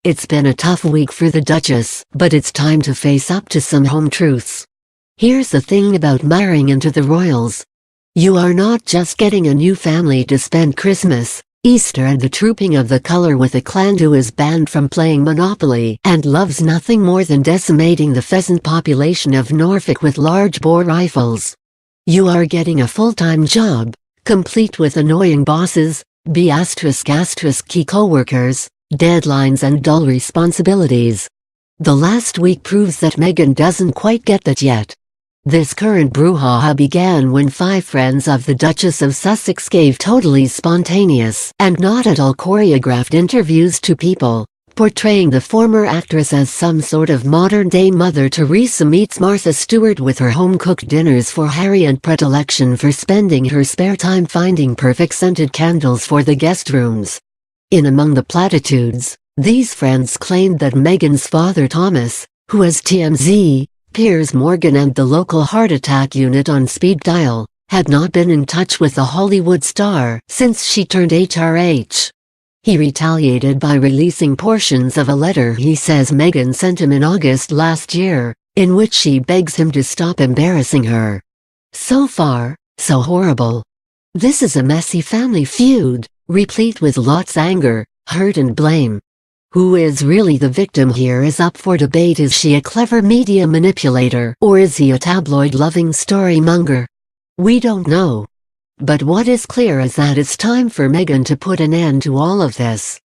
It's been a tough week for the Duchess, but it's time to face up to some home truths. Here's the thing about marrying into the royals. You are not just getting a new family to spend Christmas, Easter and the trooping of the colour with a clan who is banned from playing Monopoly and loves nothing more than decimating the pheasant population of Norfolk with large-bore rifles. You are getting a full-time job, complete with annoying bosses, key co-workers, deadlines and dull responsibilities. The last week proves that Meghan doesn't quite get that yet. This current brouhaha began when 5 friends of the Duchess of Sussex gave totally spontaneous and not at all choreographed interviews to People, portraying the former actress as some sort of modern-day Mother Teresa meets Martha Stewart with her home-cooked dinners for Harry and predilection for spending her spare time finding perfect scented candles for the guest rooms. In among the platitudes, these friends claimed that Meghan's father Thomas, who has TMZ, Piers Morgan and the local heart attack unit on speed dial, had not been in touch with the Hollywood star since she turned HRH. He retaliated by releasing portions of a letter he says Meghan sent him in August last year, in which she begs him to stop embarrassing her. So far, so horrible. This is a messy family feud, replete with lots anger, hurt and blame. Who is really the victim here is up for debate. Is she a clever media manipulator, or is he a tabloid-loving storymonger? We don't know. But what is clear is that it's time for Meghan to put an end to all of this.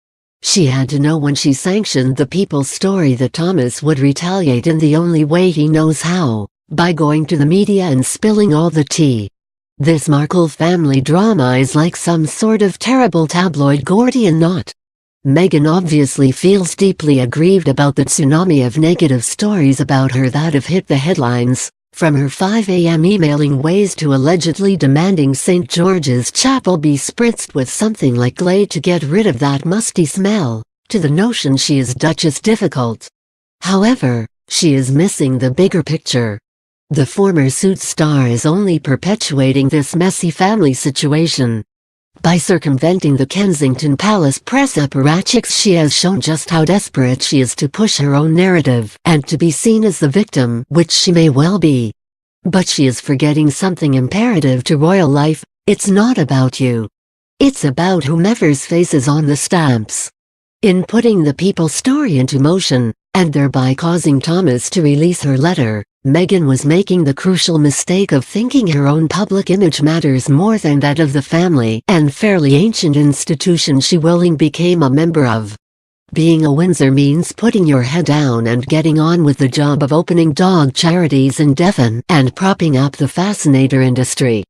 She had to know when she sanctioned the People's story that Thomas would retaliate in the only way he knows how, by going to the media and spilling all the tea. This Markle family drama is like some sort of terrible tabloid Gordian knot. Meghan obviously feels deeply aggrieved about the tsunami of negative stories about her that have hit the headlines, from her 5 a.m. emailing ways to allegedly demanding St. George's Chapel be spritzed with something like Glade to get rid of that musty smell, to the notion she is Duchess difficult. However, she is missing the bigger picture. The former Suits star is only perpetuating this messy family situation. By circumventing the Kensington Palace press apparatchiks, she has shown just how desperate she is to push her own narrative and to be seen as the victim, which she may well be. But she is forgetting something imperative to royal life. It's not about you. It's about whomever's face is on the stamps. In putting the People story into motion, and thereby causing Thomas to release her letter, Meghan was making the crucial mistake of thinking her own public image matters more than that of the family and fairly ancient institution she willingly became a member of. Being a Windsor means putting your head down and getting on with the job of opening dog charities in Devon and propping up the fascinator industry.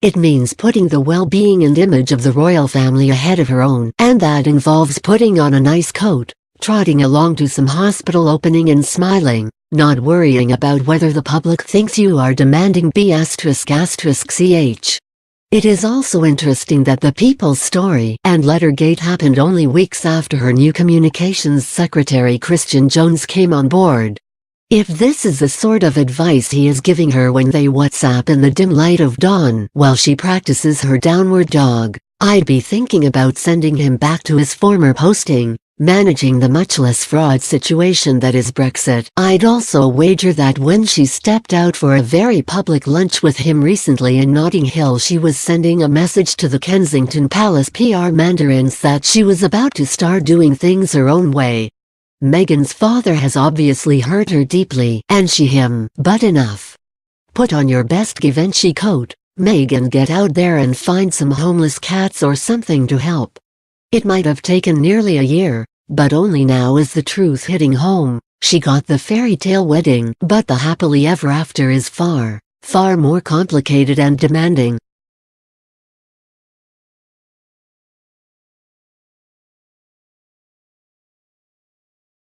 It means putting the well-being and image of the royal family ahead of her own, and that involves putting on a nice coat, trotting along to some hospital opening and smiling, not worrying about whether the public thinks you are demanding ***ch. It is also interesting that the People's story and Lettergate happened only weeks after her new communications secretary Christian Jones came on board. If this is the sort of advice he is giving her when they WhatsApp in the dim light of dawn while she practices her downward dog, I'd be thinking about sending him back to his former posting, managing the much less fraud situation that is Brexit. I'd also wager that when she stepped out for a very public lunch with him recently in Notting Hill, she was sending a message to the Kensington Palace PR mandarins that she was about to start doing things her own way. Meghan's father has obviously hurt her deeply, and she him, but enough. Put on your best Givenchy coat, Meghan, get out there and find some homeless cats or something to help. It might have taken nearly a year, but only now is the truth hitting home. She got the fairy tale wedding, but the happily ever after is far, far more complicated and demanding.